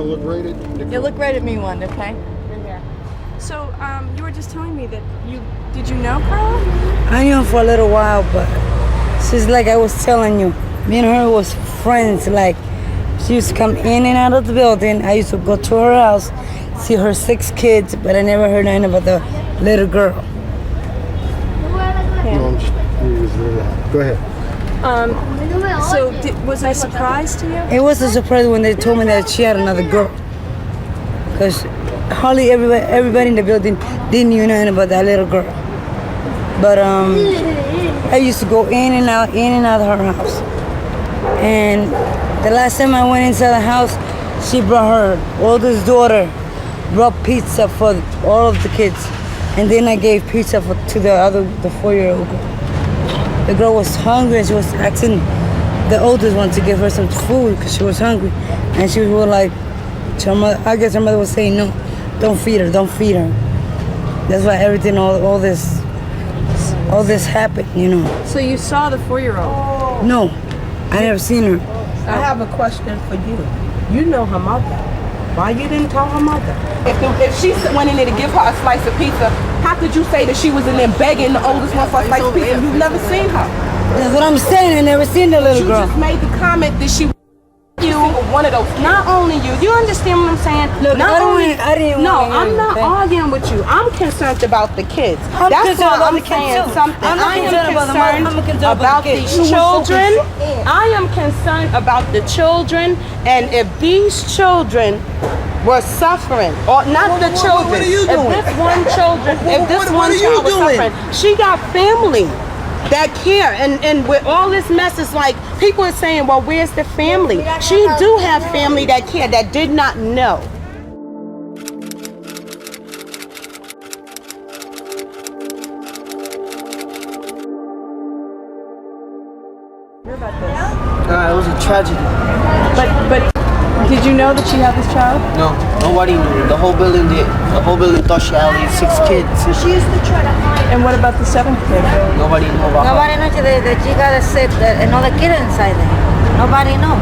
look right at Nicole. You look right at me one, okay? So, you were just telling me that did you know Carla? I knew her for a little while, but she's like I was telling you, me and her was friends. Like, she used to come in and out of the building. I used to go to her house, see her 6 kids, but I never heard anything about the little girl. No, I'm just curious. Go ahead. So, was I surprised to you? It was a surprise when they told me that she had another girl. Because hardly everybody in the building didn't know nothing about that little girl. But I used to go in and out of her house. And the last time I went inside the house, she brought her oldest daughter, brought pizza for all of the kids. And then I gave pizza to the 4-year-old girl. The girl was hungry and she was asking the oldest one to give her some food because she was hungry. And she was like, I guess her mother was saying, no, don't feed her. That's why everything, all this happened, you know. So you saw the 4-year-old? No, I never seen her. I have a question for you. You know her mother. Why you didn't tell her mother? If she went in there to give her a slice of pizza, how could you say that she was in there begging the oldest one for a slice of pizza? You've never seen her. That's what I'm saying. I never seen the little girl. You just made the comment that she one of those. Not only you. You understand what I'm saying? Look, I'm not arguing with you. I'm concerned about the kids. I'm concerned about the kids too. I am concerned about these children. I am concerned about the children, and if these children were suffering, or not the children. What are you doing? If this one child was suffering, she got family that care, and with all this mess, it's like people are saying, well, where's the family? She do have family that care, that did not know. It was a tragedy. But did you know that she had this child? No, nobody knew. The whole building did. The whole building thought she had 6 kids. She used to try to hide. And what about the 7th kid? Nobody knew about her. Nobody knew that she got another kid inside there. Nobody knew.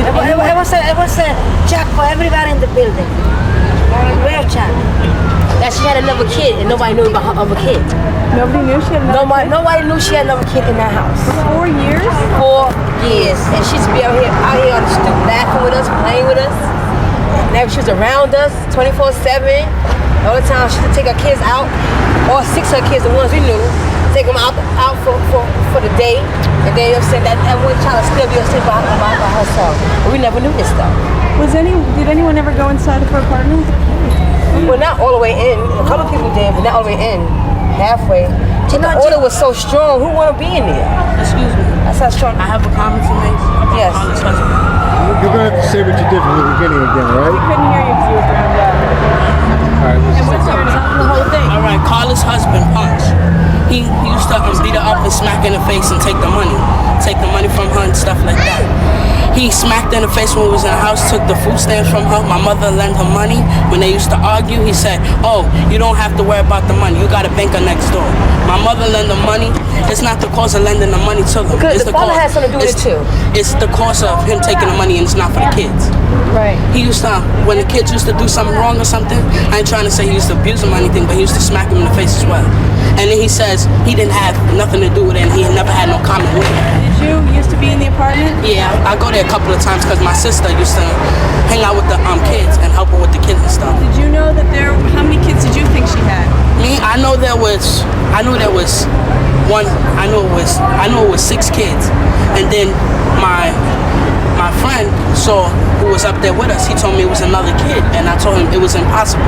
It was a shock for everybody in the building. Real shock. That she had another kid and nobody knew about her other kid. Nobody knew she had another kid? Nobody knew she had another kid in that house. 4 years? 4 years. And she'd be out here on the stoop laughing with us, playing with us. Never she was around us 24/7. All the time she would take her kids out, all 6 of her kids, the ones we knew, take them out for the day. And then you said that one child still be upstairs by herself. But we never knew this stuff. Did anyone ever go inside of her apartment? Well, not all the way in. A couple people did, but not all the way in. Halfway. The order was so strong. Who want to be in there? Excuse me. That's how strong. I have a comment to make. Yes. You're going to have to say what you did from the beginning again, right? We couldn't hear you because you were drowned out. All right, And what's your the whole thing? All right, Carla's husband, Punch. He used to beat her up and smack her in the face and take the money from her and stuff like that. He smacked her in the face when we was in the house, took the food stamps from her. My mother lent her money. When they used to argue, he said, oh, you don't have to worry about the money. You got a banker next door. My mother lent her money. It's not the cause of lending the money to them. Because the father has something to do with it too. It's the cause of him taking the money and it's not for the kids. Right. He used to, when the kids used to do something wrong or something, I ain't trying to say he used to abuse them or anything, but he used to smack them in the face as well. And then he says he didn't have nothing to do with it and he never had no comment with it. Did you used to be in the apartment? Yeah, I go there a couple of times because my sister used to hang out with the kids and help her with the kids and stuff. Did you know that how many kids did you think she had? Me, I knew there was 6 kids. And then my friend who was up there with us, he told me it was another kid, and I told him it was impossible,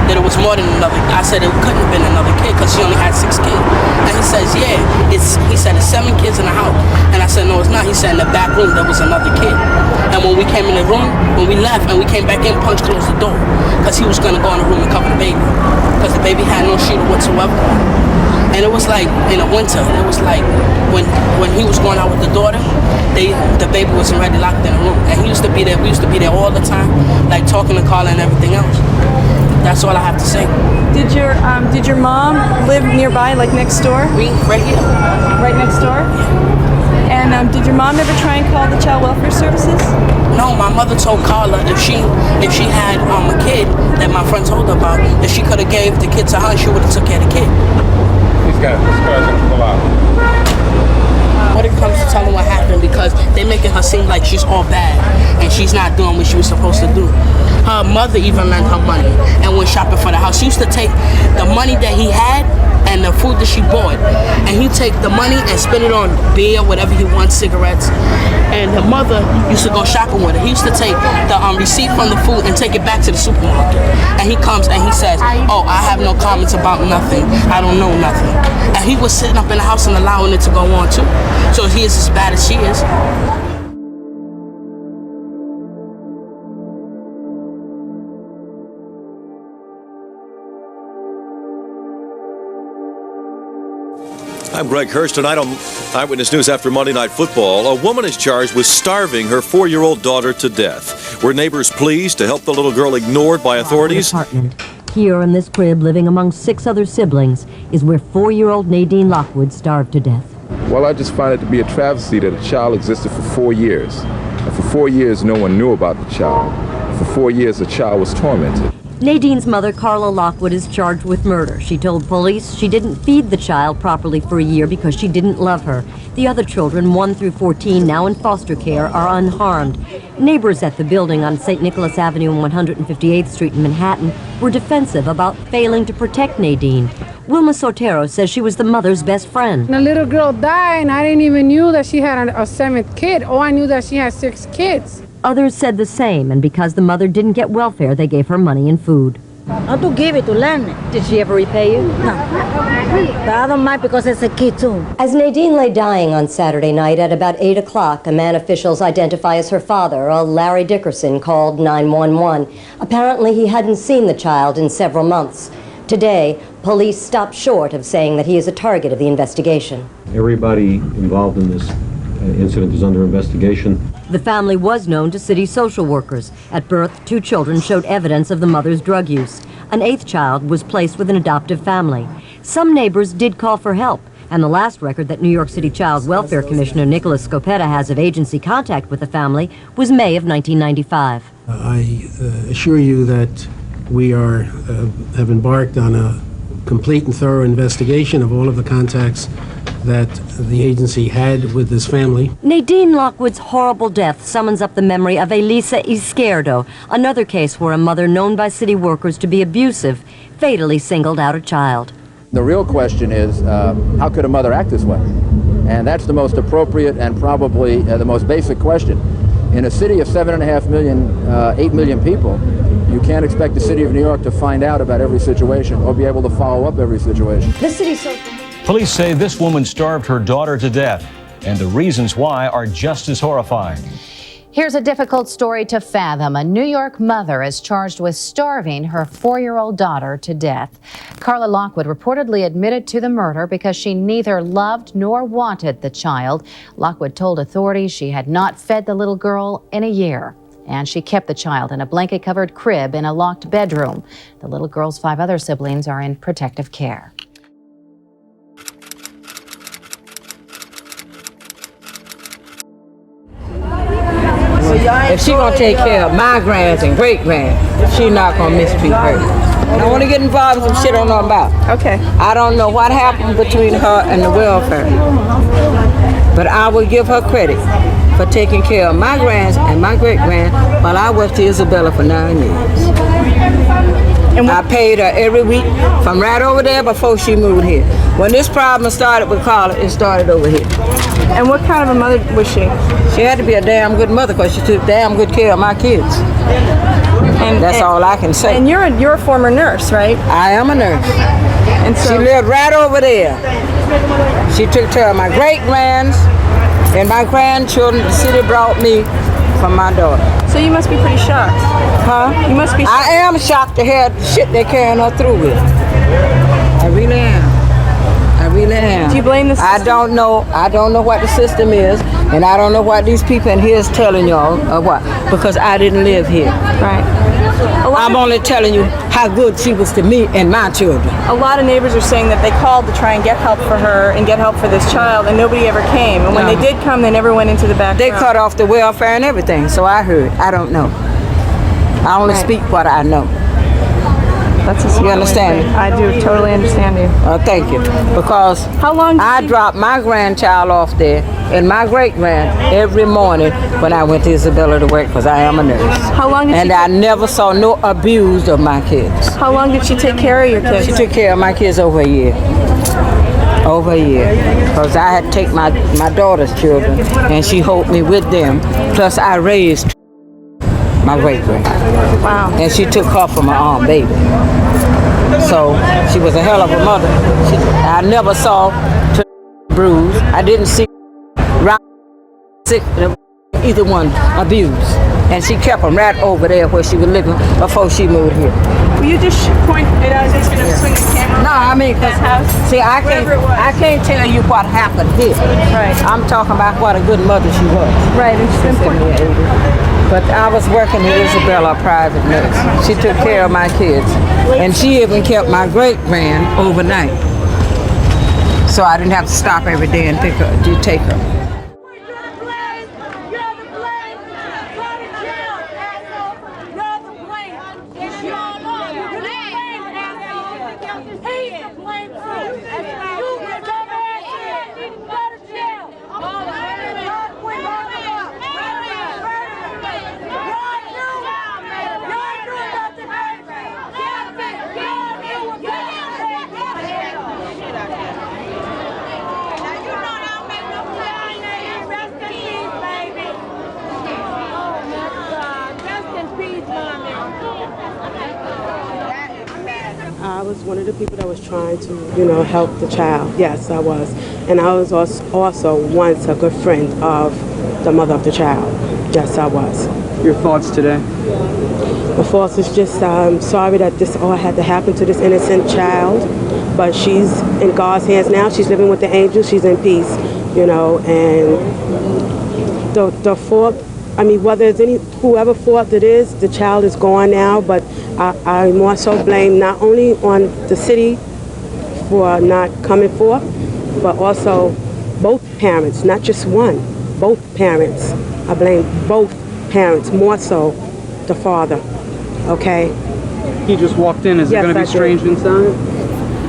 that it was more than another. I said it couldn't have been another kid because she only had 6 kids. And he says, yeah, he said it's 7 kids in the house. And I said, no, it's not. He said in the back room there was another kid. And when we came in the room, when we left and we came back in, Punch closed the door because he was going to go in the room and cover the baby because the baby had no shooter whatsoever. And it was like in the winter, it was like when he was going out with the daughter, the baby was already locked in the room. And he used to be there, we used to be there all the time, like talking to Carla and everything else. That's all I have to say. Did your mom live nearby, like next door? Right here. Right next door? And did your mom ever try and call the child welfare services? No, my mother told Carla if she had a kid that my friend told her about, if she could have gave the kid to her, she would have took care of the kid. He's got this cousin pull out. When it comes to telling what happened, because they making her seem like she's all bad and she's not doing what she was supposed to do. Her mother even lent her money and went shopping for the house. She used to take the money that he had and the food that she bought, and he'd take the money and spend it on beer, whatever he wants, cigarettes. And her mother used to go shopping with her. He used to take the receipt from the food and take it back to the supermarket. And he comes and he says, "Oh, I have no comments about nothing. I don't know nothing." And he was sitting up in the house and allowing it to go on too. So he is as bad as she is. I'm Greg Hurst. Tonight on Eyewitness News after Monday Night Football, a woman is charged with starving her 4-year-old daughter to death. Were neighbors pleased to help the little girl ignored by authorities? Here in this crib, living among 6 other siblings, is where 4-year-old Nadine Lockwood starved to death. Well, I just find it to be a travesty that a child existed for 4 years. And for 4 years, no one knew about the child. For 4 years, the child was tormented. Nadine's mother, Carla Lockwood, is charged with murder. She told police she didn't feed the child properly for a year because she didn't love her. The other children, 1 through 14, now in foster care, are unharmed. Neighbors at the building on St. Nicholas Avenue and 158th Street in Manhattan were defensive about failing to protect Nadine. Wilma Sotero says she was the mother's best friend. The little girl died, and I didn't even knew that she had a 7th kid. Oh, I knew that she had 6 kids. Others said the same, and because the mother didn't get welfare, they gave her money and food. I do give it to learn it. Did she ever repay you? No. But I don't mind because it's a kid too. As Nadine lay dying on Saturday night at about 8 o'clock, a man officials identify as her father, a Larry Dickerson, called 911. Apparently he hadn't seen the child in several months. Today, police stopped short of saying that he is a target of the investigation. Everybody involved in this incident is under investigation. The family was known to city social workers. At birth, 2 children showed evidence of the mother's drug use. An 8th child was placed with an adoptive family. Some neighbors did call for help, and the last record that New York City Child Welfare Commissioner Nicholas Scoppetta has of agency contact with the family was May of 1995. I assure you that we have embarked on a complete and thorough investigation of all of the contacts that the agency had with this family. Nadine Lockwood's horrible death summons up the memory of 𝙁𝙖𝙞𝙧, another case where a mother known by city workers to be abusive fatally singled out a child. The real question is, how could a mother act this way? And that's the most appropriate and probably the most basic question. In a city of 7.5 million, 8 million people, you can't expect the city of New York to find out about every situation or be able to follow up every situation. The city social... Police say this woman starved her daughter to death, and the reasons why are just as horrifying. Here's a difficult story to fathom. A New York mother is charged with starving her 4-year-old daughter to death. Carla Lockwood reportedly admitted to the murder because she neither loved nor wanted the child. Lockwood told authorities she had not fed the little girl in a year, and she kept the child in a blanket-covered crib in a locked bedroom. The little girl's 5 other siblings are in protective care. If she gonna take care of my grands and great-grands, she not gonna mistreat her. I don't want to get involved in some shit I don't know about. Okay. I don't know what happened between her and the welfare, but I will give her credit for taking care of my grands and my great-grands while I worked to Isabella for 9 years. And I paid her every week from right over there before she moved here. When this problem started with Carla, it started over here. And what kind of a mother was she? She had to be a damn good mother because she took damn good care of my kids. And that's all I can say. And you're a former nurse, right? I am a nurse. And so she lived right over there. She took care of my great-grands and my grandchildren. The city brought me from my daughter. So you must be pretty shocked. Huh? You must be shocked. I am shocked to hear the shit they're carrying her through with. I really am. I really am. Do you blame the system? I don't know what the system is, and I don't know what these people in here is telling y'all or what, because I didn't live here. Right. I'm only telling you how good she was to me and my children. A lot of neighbors are saying that they called to try and get help for her and get help for this child, and nobody ever came. And when they did come, they never went into the back They room. cut off the welfare and everything, so I heard. I don't know. I only speak what I know. That's a you understand me? I do totally understand you. Thank you. Because how long I dropped my grandchild off there and my great-grand every morning when I went to Isabella to work, because I am a nurse. How long did and I never saw no abuse of my kids. How long did she take care of your kids? She took care of my kids over a year. Over a year. Because I had to take my daughter's children, and she helped me with them. Plus I raised my great-grand. Wow. And she took her from my arm baby. So she was a hell of a mother. I never saw bruise. I didn't see sick, either one abused. And she kept them right over there where she was living before she moved here. Will you just point it out? Just gonna swing the camera. No, I mean, see, I can't tell you what happened here. Right. I'm talking about what a good mother she was. Right, and she's important. But I was working with Isabella, a private nurse. She took care of my kids. And she even kept my great-grand overnight. So I didn't have to stop every day and take her. I was one of the people that was trying to, help the child. Yes, I was. And I was also once a good friend of the mother of the child. Yes, I was. Your thoughts today? My thoughts is just, I'm sorry that this all had to happen to this innocent child. But she's in God's hands now. She's living with the angels. She's in peace, and the fault, whether it's whoever fault it is, the child is gone now, but I more so blame not only on the city for not coming forth, but also both parents, not just one, both parents. I blame both parents, more so the father, okay? He just walked in. Is it going to be strange inside?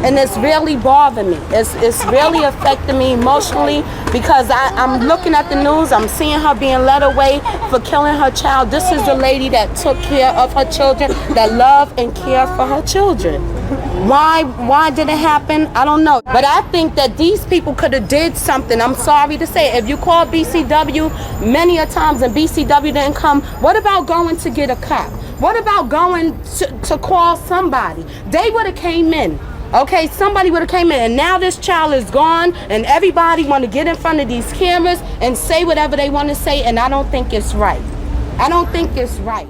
And it's really bothering me. It's really affecting me emotionally, because I'm looking at the news, I'm seeing her being led away for killing her child. This is the lady that took care of her children, that loved and cared for her children. Why did it happen? I don't know. But I think that these people could have did something. I'm sorry to say, if you call BCW many a times and BCW didn't come, what about going to get a cop? What about going to call somebody? They would have came in. Okay, somebody would have came in, and now this child is gone, and everybody want to get in front of these cameras and say whatever they want to say, and I don't think it's right. I don't think it's right.